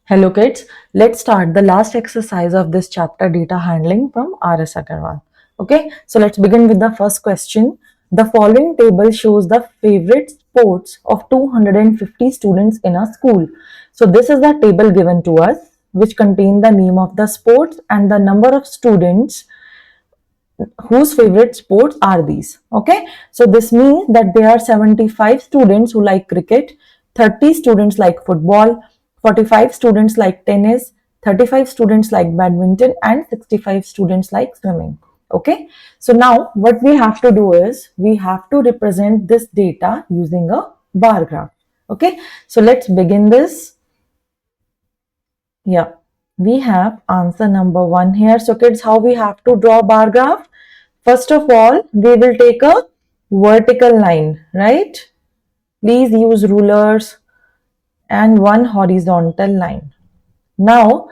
Hello kids, let's start the last exercise of this chapter, data handling, from S AGGARWAL. Okay, so let's begin with the first question. The following table shows the favorite sports of 250 students in a school. So this is the table given to us, which contain the name of the sports and the number of students whose favorite sports are these. Okay, so this means that there are 75 students who like cricket, 30 students like football, 45 students like tennis, 35 students like badminton, and 65 students like swimming. Okay, so now what we have to do is we have to represent this data using a bar graph. Okay, so let's begin this. Yeah, we have answer number 1 here. So kids, how we have to draw bar graph? First of all, we will take a vertical line, right? Please use rulers, and one horizontal line. Now,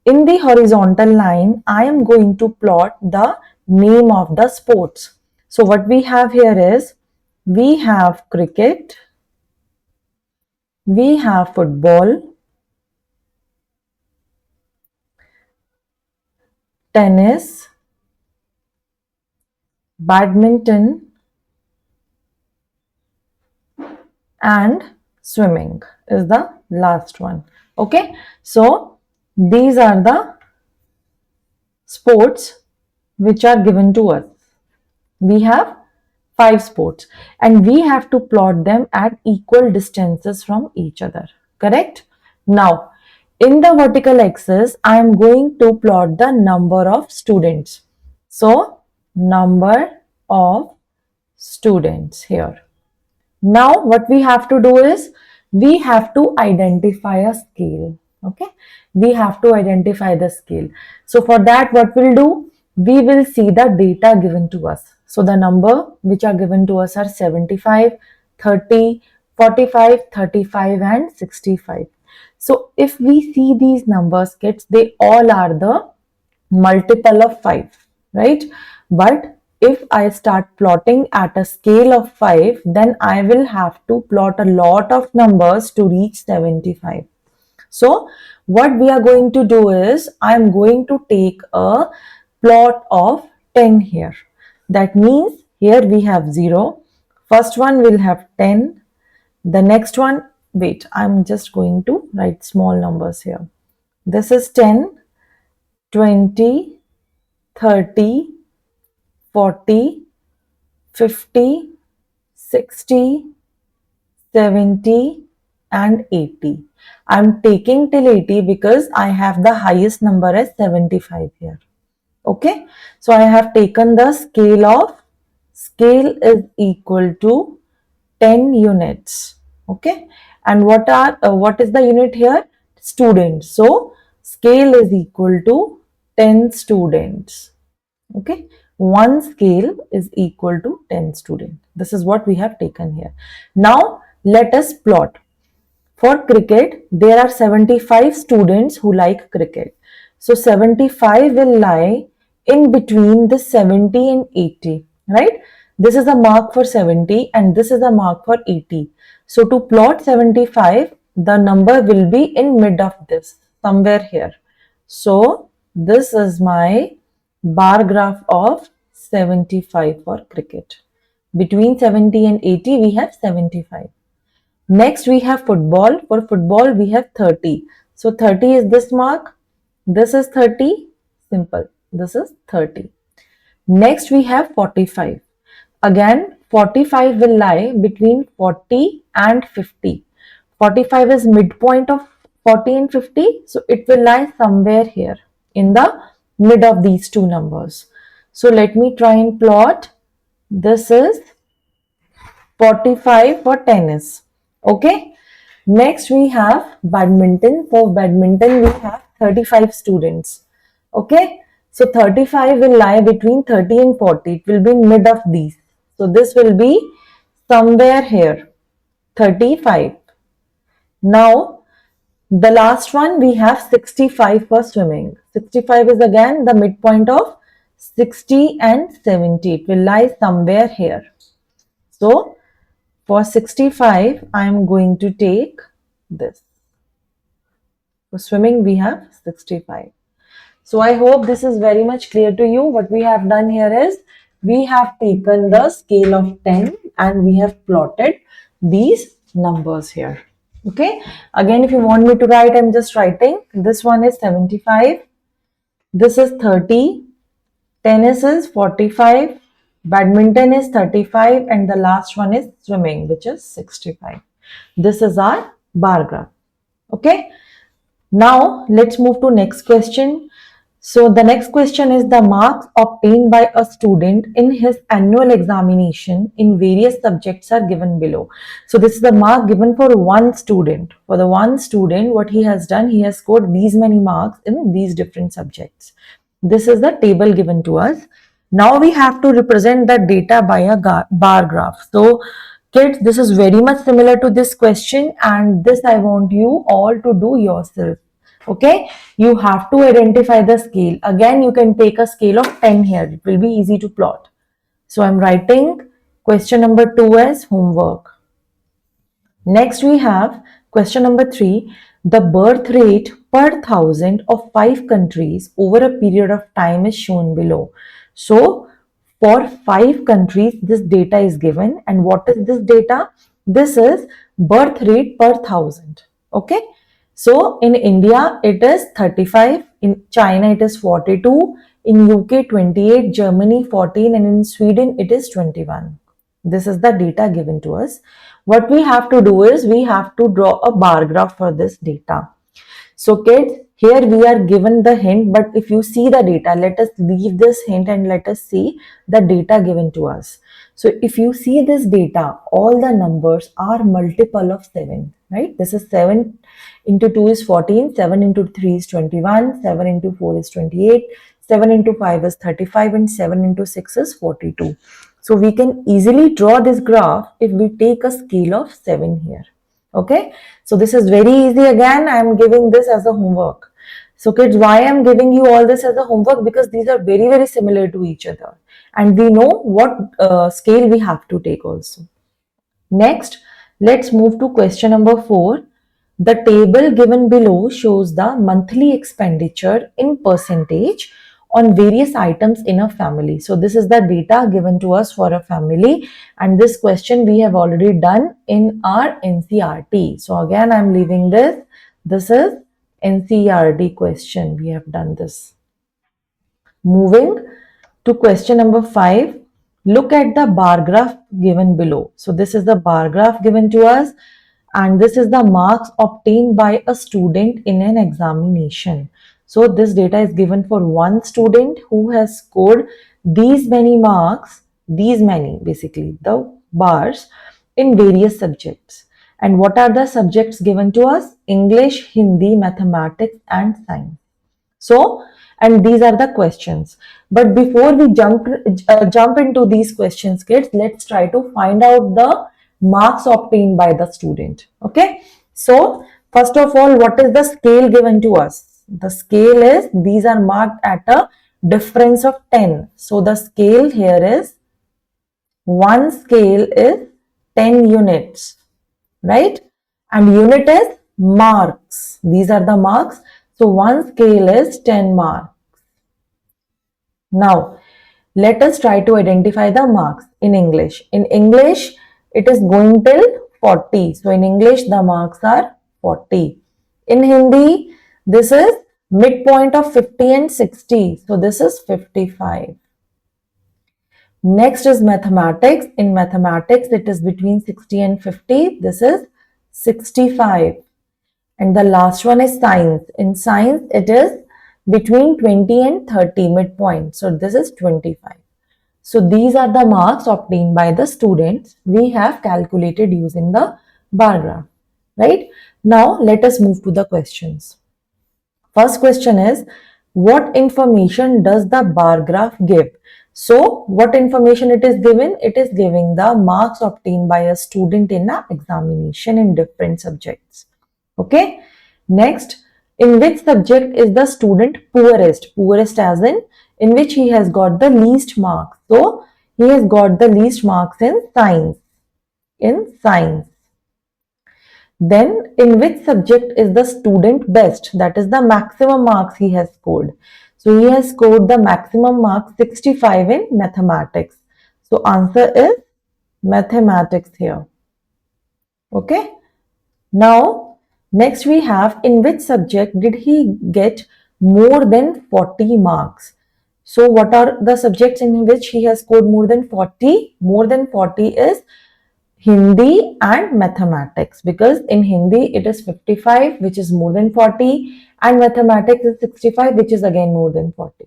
in the horizontal line, I am going to plot the name of the sports. So what we have here is, we have cricket, we have football, tennis, badminton, and swimming is the last one. Okay, so these are the sports which are given to us. We have 5 sports and we have to plot them at equal distances from each other. Correct? Now, in the vertical axis, I am going to plot the number of students. So, number of students here. Now, what we have to do is, we have to identify a scale. Okay, we have to identify the scale. So for that, what we'll do, we will see the data given to us. So the number which are given to us are 75, 30, 45, 35 and 65. So if we see these numbers, kids, they all are the multiple of 5, right? But if I start plotting at a scale of 5, then I will have to plot a lot of numbers to reach 75. So what we are going to do is, I am going to take a plot of 10 here. That means here we have 0. First one will have 10. The next one, wait, I'm just going to write small numbers here. This is 10, 20, 30, 40, 50, 60, 70 and 80. I'm taking till 80 because I have the highest number as 75 here. Okay, so I have taken the scale is equal to 10 units. Okay, and what is the unit here? Students. So scale is equal to 10 students. Okay, one scale is equal to 10 students. This is what we have taken here. Now let us plot. For cricket, there are 75 students who like cricket. So 75 will lie in between the 70 and 80, right? This is a mark for 70 and this is a mark for 80. So to plot 75, the number will be in mid of this, somewhere here. So this is my bar graph of 75 for cricket. Between 70 and 80, we have 75. Next, we have football. For football, we have 30. So 30 is this mark. This is 30. Simple. This is 30. Next, we have 45. Again, 45 will lie between 40 and 50. 45 is midpoint of 40 and 50. So it will lie somewhere here in the mid of these two numbers. So let me try and plot. This is 45 for tennis. Okay. Next we have badminton. For badminton we have 35 students. Okay. So 35 will lie between 30 and 40. It will be in mid of these. So this will be somewhere here. 35. Now the last one we have 65 for swimming. 65 is again the midpoint of 60 and 70. It will lie somewhere here. So for 65, I am going to take this. For swimming, we have 65. So I hope this is very much clear to you. What we have done here is we have taken the scale of 10 and we have plotted these numbers here. Okay. Again, if you want me to write, I'm just writing. This one is 75. This is 30. Tennis is 45. Badminton is 35. And the last one is swimming, which is 65. This is our bar graph. Okay. Now let's move to next question. So the next question is the marks obtained by a student in his annual examination in various subjects are given below. So this is the mark given for one student. For the one student, what he has done, he has scored these many marks in these different subjects. This is the table given to us. Now we have to represent the data by a bar graph. So kids, this is very much similar to this question, and this I want you all to do yourself. Okay, you have to identify the scale. Again, you can take a scale of 10 here. It will be easy to plot. So I'm writing question number 2 as homework. Next we have question number 3. The birth rate per thousand of 5 countries over a period of time is shown below. So for 5 countries, this data is given. And what is this data? This is birth rate per thousand. Okay. So in India, it is 35. In China, it is 42. In UK, 28. Germany, 14. And in Sweden, it is 21. This is the data given to us. What we have to do is we have to draw a bar graph for this data. So kids, here we are given the hint, but if you see the data, let us leave this hint and let us see the data given to us. So if you see this data, all the numbers are multiple of 7, right? This is 7 into 2 is 14, 7 into 3 is 21, 7 into 4 is 28, 7 into 5 is 35, and 7 into 6 is 42. So we can easily draw this graph if we take a scale of 7 here. Okay, so this is very easy. Again, I am giving this as a homework. So kids, why I am giving you all this as a homework? Because these are very, very similar to each other. And we know what scale we have to take also. Next, let's move to question number 4. The table given below shows the monthly expenditure in percentage on various items in a family. So this is the data given to us for a family, and this question we have already done in our NCERT. So again, I'm leaving this. This is NCERT question. We have done this. Moving to question number 5. Look at the bar graph given below. So this is the bar graph given to us, and this is the marks obtained by a student in an examination. So this data is given for one student who has scored these many marks, these many basically the bars in various subjects. And what are the subjects given to us? English, Hindi, mathematics, and science. So, and these are the questions. But before we jump into these questions, kids, let's try to find out the marks obtained by the student. Okay. So, first of all, what is the scale given to us? The scale is, these are marked at a difference of 10. So, the scale here is, one scale is 10 units, right? And unit is marks. These are the marks. So, one scale is 10 marks. Now, let us try to identify the marks in English. In English, it is going till 40. So, in English, the marks are 40. In Hindi, this is midpoint of 50 and 60. So, this is 55. Next is mathematics. In mathematics, it is between 60 and 50. This is 65. And the last one is science. In science, it is between 20 and 30 midpoint. So this is 25. So these are the marks obtained by the students we have calculated using the bar graph, right? Now let us move to the questions. First question is, what information does the bar graph give? So what information it is given? It is giving the marks obtained by a student in an examination in different subjects. Okay. Next, in which subject is the student poorest? Poorest as in which he has got the least marks. So, he has got the least marks in science. In science. Then in which subject is the student best? That is the maximum marks he has scored. So he has scored the maximum marks 65 in mathematics. So answer is mathematics here. Okay. Now, next we have in which subject did he get more than 40 marks? So, what are the subjects in which he has scored more than 40? More than 40 is Hindi and mathematics, because in Hindi it is 55, which is more than 40, and mathematics is 65, which is again more than 40.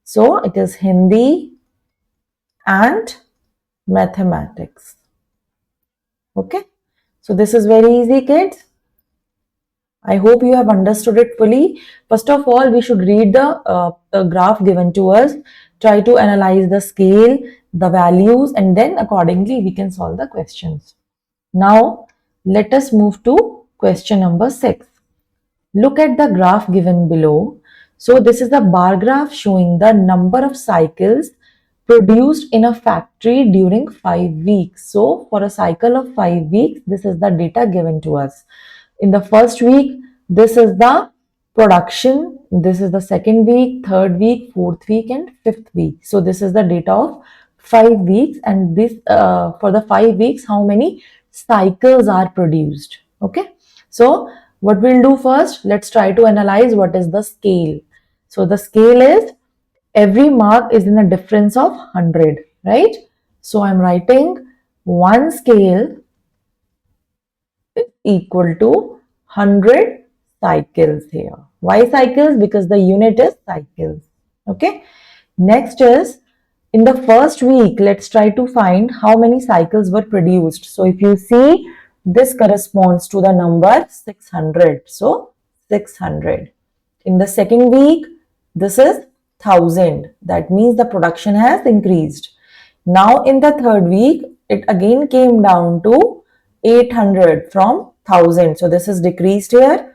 So, it is Hindi and mathematics. Okay. So, this is very easy, kids. I hope you have understood it fully. First of all, we should read the graph given to us, try to analyze the scale, the values, and then accordingly we can solve the questions. Now, let us move to question number 6. Look at the graph given below. So, this is the bar graph showing the number of cycles produced in a factory during 5 weeks. So, for a cycle of 5 weeks, this is the data given to us. In the first week, this is the production. This is the second week, third week, fourth week, and fifth week. So, this is the data of 5 weeks, and this for the 5 weeks, how many cycles are produced. Okay. So, what we'll do first, let's try to analyze what is the scale. So, the scale is every mark is in a difference of 100, right? So, I'm writing one scale is equal to 100 cycles here. Why cycles? Because the unit is cycles. Okay. Next is in the first week, let's try to find how many cycles were produced. So if you see, this corresponds to the number 600. So 600. In the second week, this is 1000. That means the production has increased. Now in the third week, it again came down to 800 from 1000. So this is decreased here.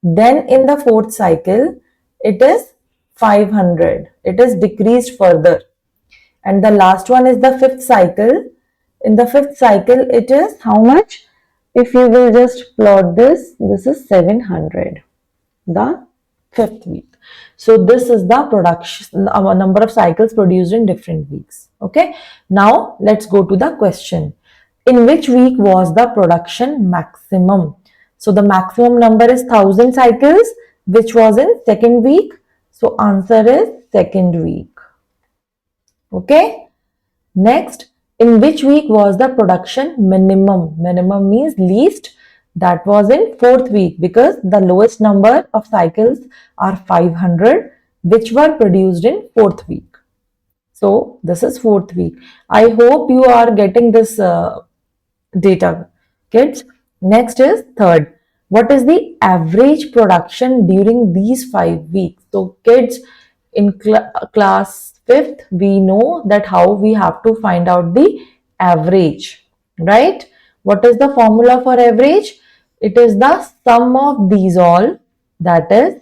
Then in the fourth cycle, it is 500. It is decreased further. And the last one is the fifth cycle. In the fifth cycle, it is how much? If you will just plot this is 700. The fifth week. So this is the production number of cycles produced in different weeks. Okay. Now let's go to the question. In which week was the production maximum? So the maximum number is 1000 cycles, which was in second week. So answer is second week. Okay. Next, in which week was the production minimum? Minimum means least. That was in fourth week, because the lowest number of cycles are 500, which were produced in fourth week. So this is fourth week. I hope you are getting this data, kids. Next is third. What is the average production during these 5 weeks? So kids, in class 5th, we know that how we have to find out the average, right? What is the formula for average? It is the sum of these all, that is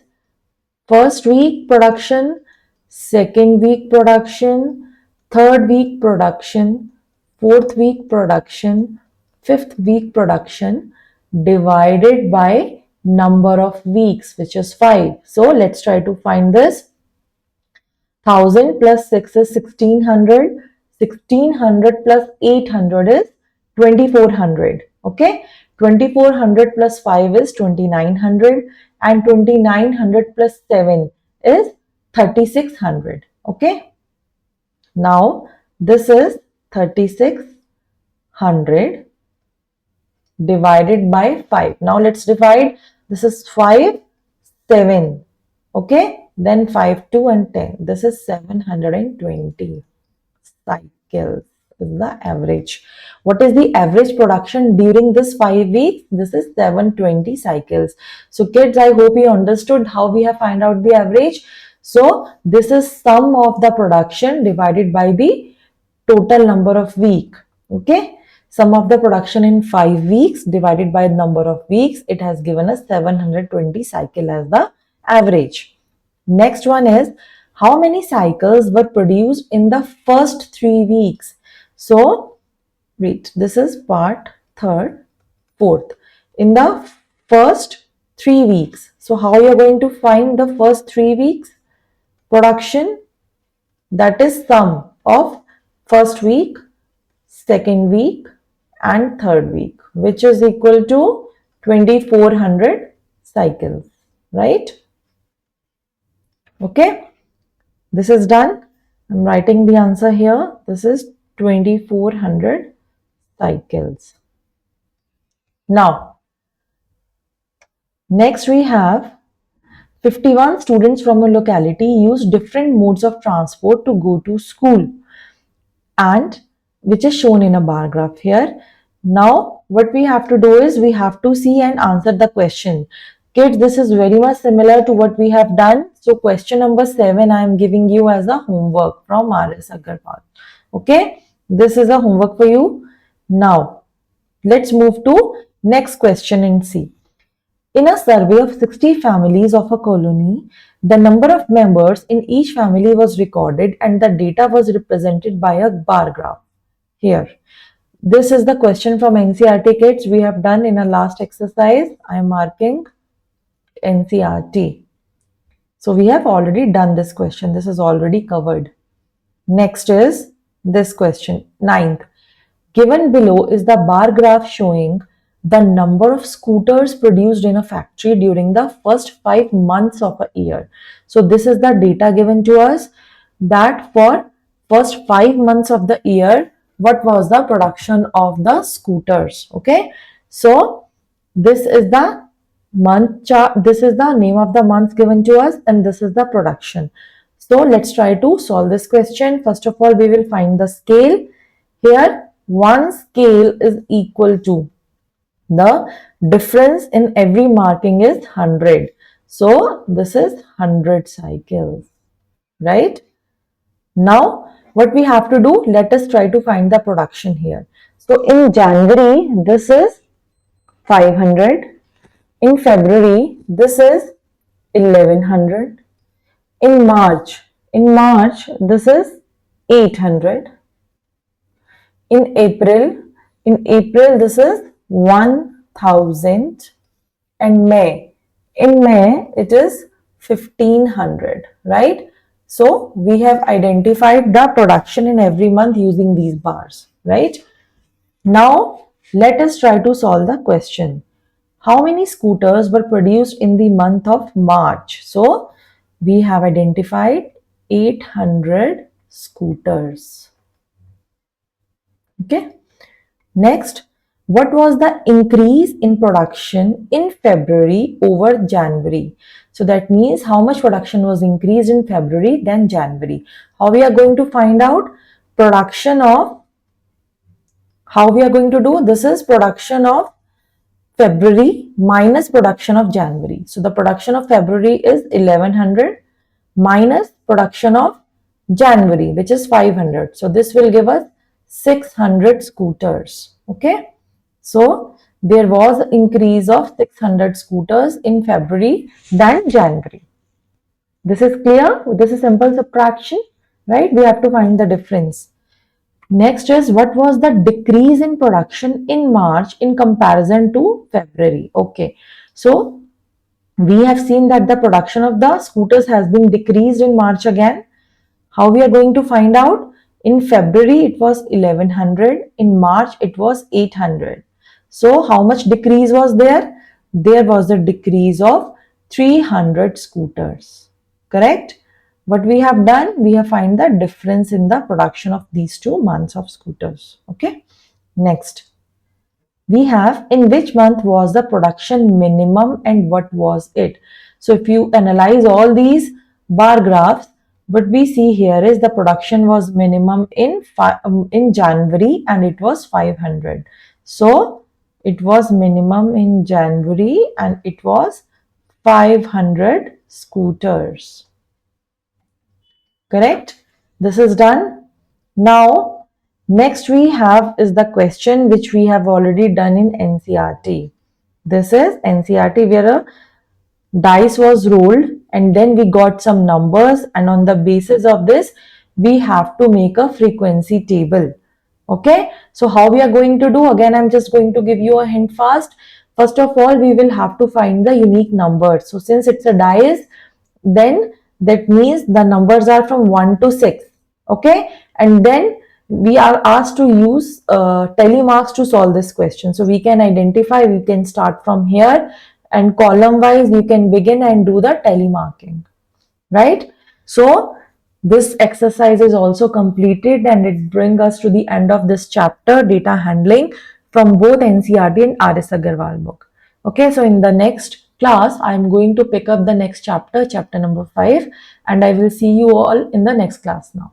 first week production, second week production, third week production, fourth week production, fifth week production divided by number of weeks, which is 5. So let's try to find this. 1000 plus 6 is 1600. 1600 plus 800 is 2400. Okay. 2400 plus 5 is 2900, and 2900 plus 7 is 3600. Okay. Now this is 3600 divided by 5. Now let's divide. This is 5, 7. Okay. Then 5, 2 and 10. This is 720 cycles is the average. What is the average production during this 5 weeks? This is 720 cycles. So kids, I hope you understood how we have find out the average. So this is sum of the production divided by the total number of week. Okay. Sum of the production in 5 weeks divided by number of weeks. It has given us 720 cycle as the average. Next one is how many cycles were produced in the first 3 weeks. So wait, this is part third, fourth. in the first 3 weeks. So how you are going to find the first 3 weeks? Production, that is sum of first week, second week and third week, which is equal to 2400 cycles, right? Okay, this is done. I'm writing the answer here. This is 2400 cycles. Now, next we have 51 students from a locality use different modes of transport to go to school, and which is shown in a bar graph here. Now, what we have to do is we have to see and answer the question. Kids, this is very much similar to what we have done. So, question number 7, I am giving you as a homework from S AGGARWAL. Okay, this is a homework for you. Now, let's move to next question and see. In a survey of 60 families of a colony, the number of members in each family was recorded and the data was represented by a bar graph. Here, this is the question from NCERT kids we have done in a last exercise. I am marking NCERT. So we have already done this question. This is already covered. Next is this question, 9th. Given below is the bar graph showing the number of scooters produced in a factory during the first 5 months of a year. So this is the data given to us that for first 5 months of the year, what was the production of the scooters. Okay, so this is the month chart, this is the name of the month given to us, and this is the production. So let's try to solve this question. First of all, we will find the scale. Here, one scale is equal to the difference in every marking is 100. So this is 100 cycles, right? Now, what we have to do, let us try to find the production here. So in January, this is 500. In February, this is 1100. In March, this is 800. In April, this is 1000. And in May, it is 1500, right? So we have identified the production in every month using these bars, right? Now, let us try to solve the question. How many scooters were produced in the month of March? So, we have identified 800 scooters. Okay. Next, what was the increase in production in February over January? So that means how much production was increased in February than January. How we are going to find out production of, how we are going to do this is production of February minus production of January. So the production of February is 1100 minus production of January, which is 500. So this will give us 600 scooters. Okay. So there was an increase of 600 scooters in February than January. This is clear. This is simple subtraction, right? We have to find the difference. Next is what was the decrease in production in March in comparison to February. Okay, so we have seen that the production of the scooters has been decreased in March again. How we are going to find out? In February it was 1100, in March it was 800. So how much decrease was there? There was a decrease of 300 scooters, correct? What we have done, we have find the difference in the production of these 2 months of scooters. Okay, next we have in which month was the production minimum and what was it. So if you analyze all these bar graphs, what we see here is the production was minimum in January and it was 500. So it was minimum in January and it was 500 scooters. Correct? This is done. Now, next we have is the question which we have already done in NCERT. This is NCERT where a dice was rolled and then we got some numbers, and on the basis of this, we have to make a frequency table. Okay, so how we are going to do? Again, I'm just going to give you a hint fast. First of all, we will have to find the unique numbers. So since it's a dice, then that means the numbers are from 1 to 6. Okay, and then we are asked to use telemarks to solve this question. So we can identify, we can start from here, and column wise you can begin and do the telemarking, right? So this exercise is also completed, and it brings us to the end of this chapter, data handling, from both NCERT and RS Agarwal book. Okay, so in the next class, I'm going to pick up the next chapter, chapter number 5, and I will see you all in the next class now.